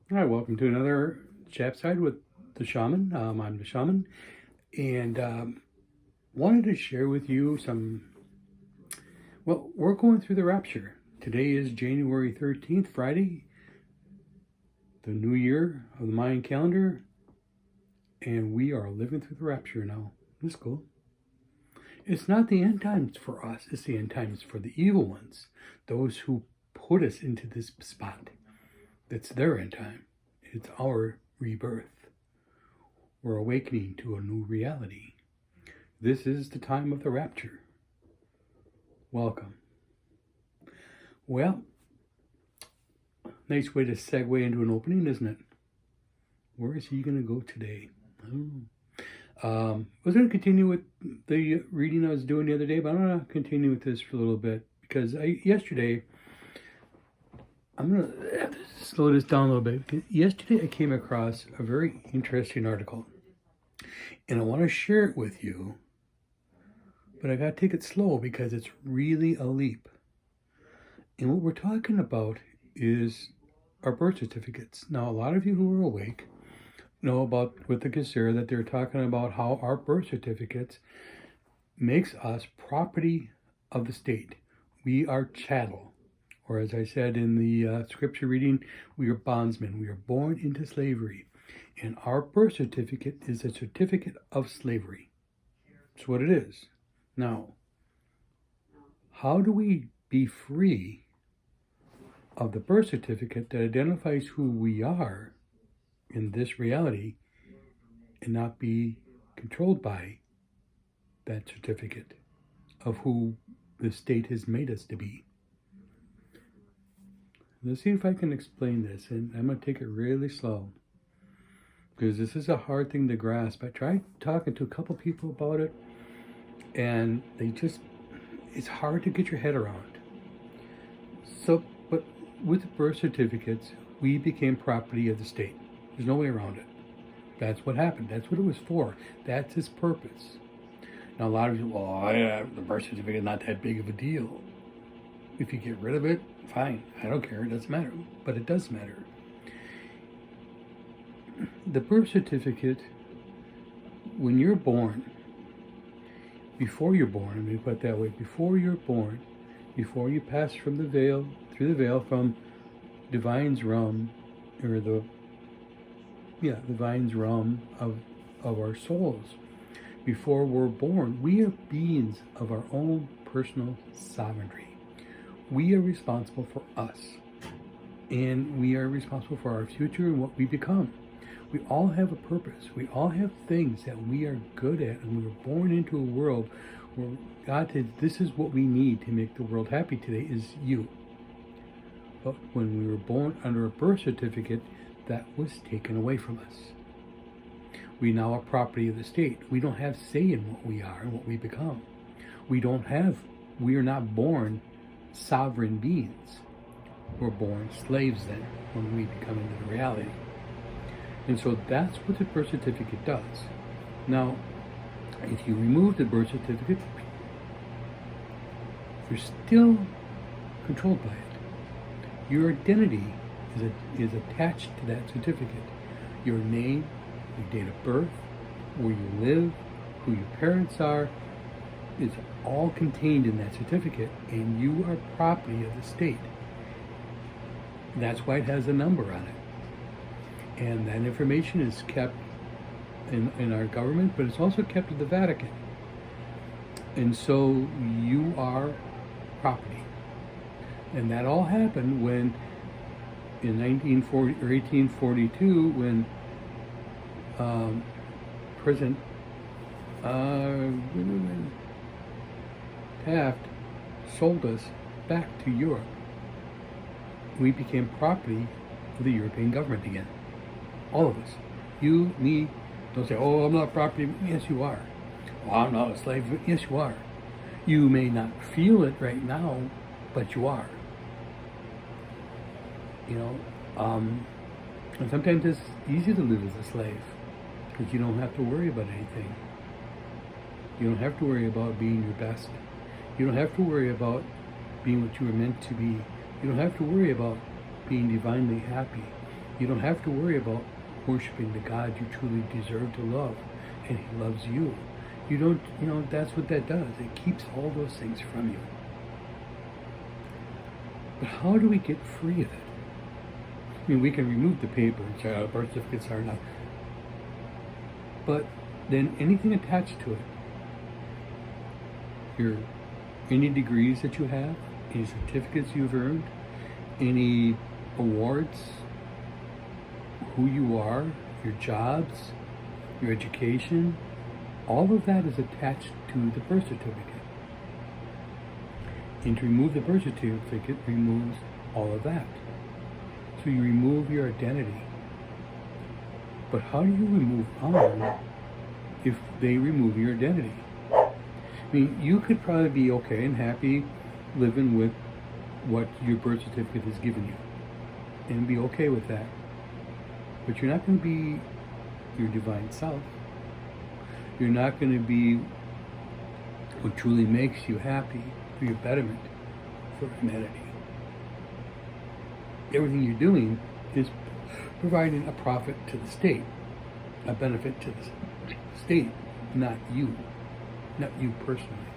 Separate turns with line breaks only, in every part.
Hi, welcome to another Chapside with the Shaman. I'm the Shaman, and wanted to share with you some. Well, we're going through the rapture. Today is January 13th, Friday, the new year of the Mayan calendar, and we are living through the rapture now. That's cool. It's not the end times for us, it's the end times for the evil ones, those who put us into this spot. It's their end time, it's our rebirth. We're awakening to a new reality. This is the time of the rapture. Welcome. Well, nice way to segue into an opening, isn't it? Where is he going to go today? I was going to continue with the reading I was doing the other day, but I'm going to continue with this for a little bit because yesterday, I'm going to have to slow this down a little bit. Because yesterday, I came across a very interesting article, and I want to share it with you, but I got to take it slow because it's really a leap. And what we're talking about is our birth certificates. Now, a lot of you who are awake know about with the Gesera that they're talking about how our birth certificates makes us property of the state. We are chattel, or as I said in the scripture reading, we are bondsmen. We are born into slavery, and our birth certificate is a certificate of slavery. That's what it is. Now, how do we be free of the birth certificate that identifies who we are in this reality and not be controlled by that certificate of who the state has made us to be? Let's see if I can explain this, and I'm going to take it really slow because this is a hard thing to grasp. I tried talking to a couple people about it, and it's hard to get your head around. So, but with birth certificates, we became property of the state. There's no way around it. That's what happened. That's what it was for. That's its purpose. Now, a lot of you, the birth certificate is not that big of a deal. If you get rid of it, fine. I don't care. It doesn't matter. But it does matter. The birth certificate, when you're born, before you're born, let me put it that way, before you're born, before you pass from the veil, through the veil from divine's realm, or the divine's realm of our souls, before we're born, we are beings of our own personal sovereignty. We are responsible for us, and we are responsible for our future and what we become. We all have a purpose. We all have things that we are good at, and we were born into a world where God said, this is what we need to make the world happy today, is you. But when we were born under a birth certificate, that was taken away from us. We now are property of the state. We don't have say in what we are and what we become. We are not born sovereign beings. We're born slaves then when we become into the reality. And so that's what the birth certificate does. Now, if you remove the birth certificate, you're still controlled by it. Your identity is attached to that certificate. Your name, your date of birth, where you live, who your parents are, is all contained in that certificate, and you are property of the state. That's why it has a number on it. And that information is kept in our government, but it's also kept at the Vatican. And so you are property. And that all happened when, in 1940 or 1842, when President Taft sold us back to Europe. We became property of the European government again. All of us. You, me. Don't say, oh, I'm not property. Yes, you are. Oh, I'm not a slave. Yes, you are. You may not feel it right now, but you are. And sometimes it's easy to live as a slave because you don't have to worry about anything. You don't have to worry about being your best. You don't have to worry about being what you were meant to be. You don't have to worry about being divinely happy. You don't have to worry about worshiping the God you truly deserve to love, and He loves you. You don't, that's what that does. It keeps all those things from you. But how do we get free of it? I mean, we can remove the paper and say, oh, birth certificates are not. But then anything attached to it, any degrees that you have, any certificates you've earned, any awards, who you are, your jobs, your education, all of that is attached to the birth certificate. And to remove the birth certificate removes all of that. So you remove your identity. But how do you remove on if they remove your identity? I mean, you could probably be okay and happy living with what your birth certificate has given you and be okay with that. But you're not going to be your divine self. You're not going to be what truly makes you happy for your betterment, for humanity. Everything you're doing is providing a profit to the state, a benefit to the state, not you personally.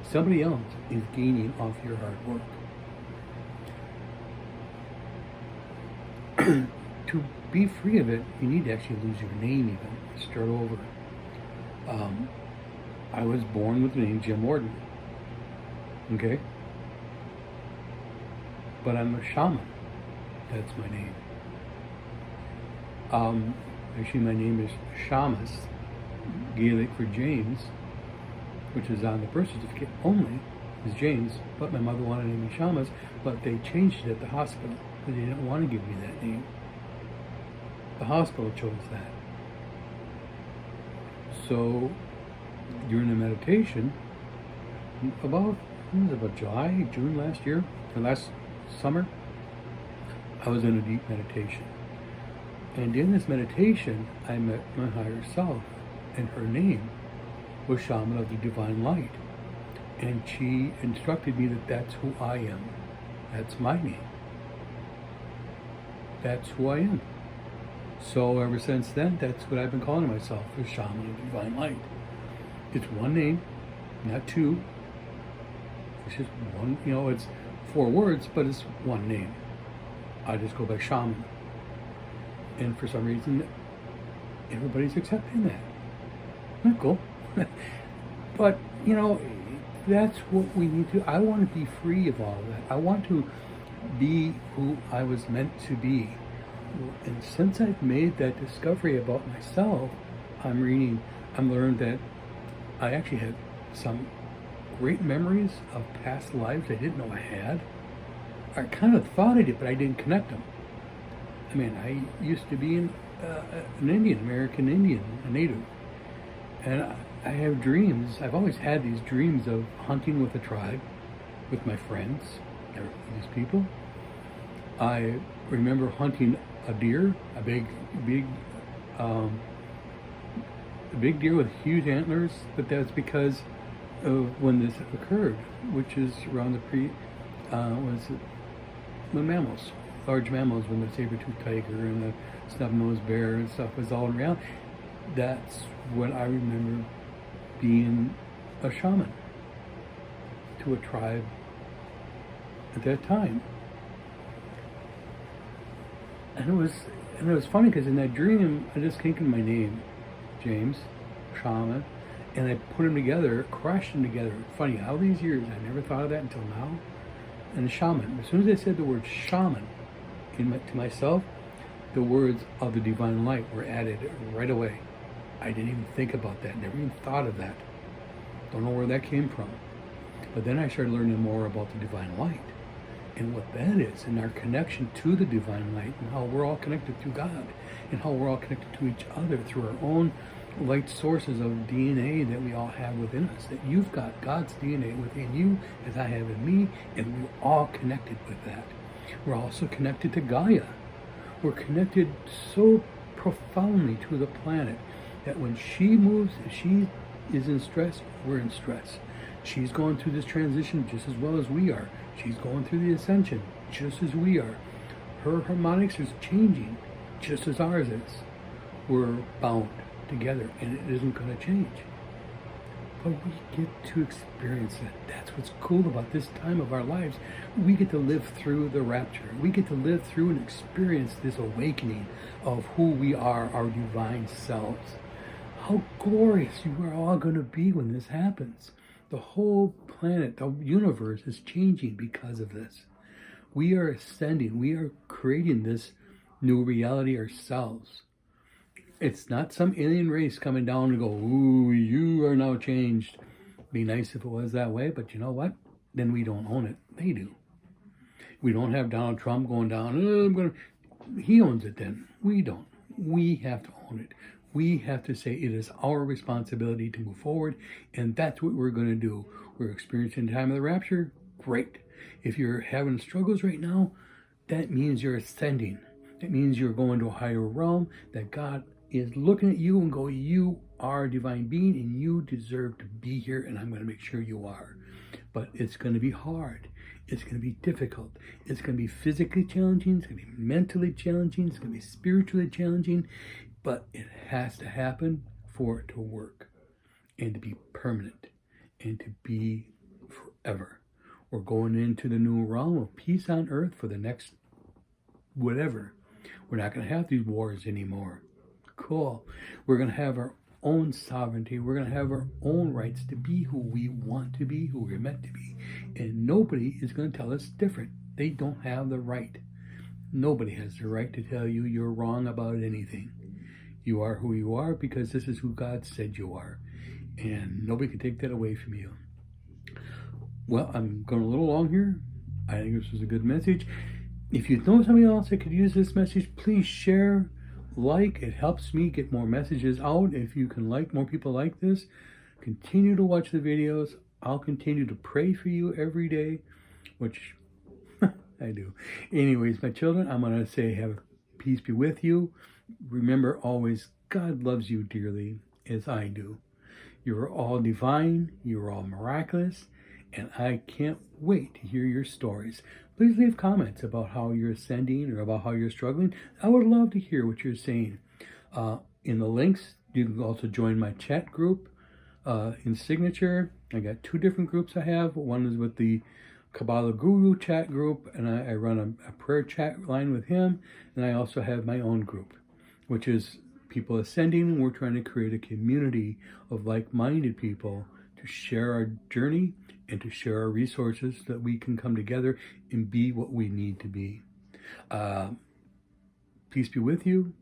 Somebody else is gaining off your hard work. To be free of it, you need to actually lose your name even, start over. I was born with the name Jim Morton, okay? But I'm a shaman. That's my name. Actually, my name is Shamus, Gaelic for James, which is on the birth certificate only, is James, but my mother wanted to name me Shamus, but they changed it at the hospital because they didn't want to give me that name. The hospital chose that. So, during the meditation, about July, June last year, or last summer, I was in a deep meditation. And in this meditation, I met my higher self, and her name was Shaman of the Divine Light. And she instructed me that that's who I am. That's my name. That's who I am. So ever since then, that's what I've been calling myself, the Shaman of the Divine Light. It's one name, not two. It's just one, it's 4 words, but it's one name. I just go by Shaman. And for some reason, everybody's accepting that. Not cool. But, that's what we need to. I want to be free of all of that. I want to be who I was meant to be. And since I've made that discovery about myself, I'm learned that I actually had some great memories of past lives I didn't know I had. I kind of thought I did, but I didn't connect them. I mean, I used to be an Indian, American Indian, a native. And I have dreams. I've always had these dreams of hunting with a tribe, with my friends, these people. I remember hunting a deer, a big deer with huge antlers, but that's because of when this occurred, which is around when mammals, large mammals, when the saber-toothed tiger and the snub-nosed bear and stuff was all around. That's when I remember being a shaman to a tribe at that time. And it was funny because in that dream, I just came to my name, James, Shaman, and I put them together, crashed them together. Funny, all these years, I never thought of that until now. And shaman, as soon as I said the word shaman to myself, the words of the divine light were added right away. I didn't even think about that, never even thought of that. Don't know where that came from. But then I started learning more about the divine light and what that is, and our connection to the divine light, and how we're all connected to God, and how we're all connected to each other through our own light sources of DNA that we all have within us. That you've got God's DNA within you, as I have in me, and we're all connected with that. We're also connected to Gaia. We're connected so profoundly to the planet that when she moves, if she is in stress, we're in stress. She's going through this transition just as well as we are. She's going through the ascension just as we are. Her harmonics is changing just as ours is. We're bound together and it isn't going to change. But we get to experience it. That's what's cool about this time of our lives. We get to live through the rapture. We get to live through and experience this awakening of who we are, our divine selves. How glorious you are all going to be when this happens. The whole planet, the universe is changing because of this. We are ascending. We are creating this new reality ourselves. It's not some alien race coming down and go, ooh, you are now changed. Be nice if it was that way, but you know what? Then we don't own it. They do. We don't have Donald Trump going down, he owns it then. We don't. We have to own it. We have to say it is our responsibility to move forward, and that's what we're going to do. We're experiencing the time of the rapture. Great. If you're having struggles right now, that means you're ascending. That means you're going to a higher realm, that God is looking at you and go, you are a divine being and you deserve to be here, and I'm going to make sure you are. But it's going to be hard. It's going to be difficult. It's going to be physically challenging. It's going to be mentally challenging. It's going to be spiritually challenging. But it has to happen for it to work and to be permanent and to be forever. We're going into the new realm of peace on earth for the next whatever. We're not going to have these wars anymore. Cool. We're going to have our own sovereignty. We're going to have our own rights to be who we want to be, who we're meant to be. And nobody is going to tell us different. They don't have the right. Nobody has the right to tell you you're wrong about anything. You are who you are because this is who God said you are. And nobody can take that away from you. Well, I'm going a little long here. I think this was a good message. If you know somebody else that could use this message, please share, like. It helps me get more messages out. If you can like more people like this, continue to watch the videos. I'll continue to pray for you every day, which I do. Anyways, my children, I'm going to say have peace be with you. Remember always, God loves you dearly, as I do. You're all divine. You're all miraculous. And I can't wait to hear your stories. Please leave comments about how you're ascending or about how you're struggling. I would love to hear what you're saying. In the links, you can also join my chat group in Signature. I got 2 different groups I have. One is with the Kabbalah Guru chat group, and I run a prayer chat line with him. And I also have my own group, which is people ascending, and we're trying to create a community of like-minded people to share our journey and to share our resources so that we can come together and be what we need to be. Peace be with you,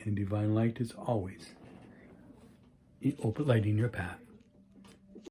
and divine light is always open lighting your path.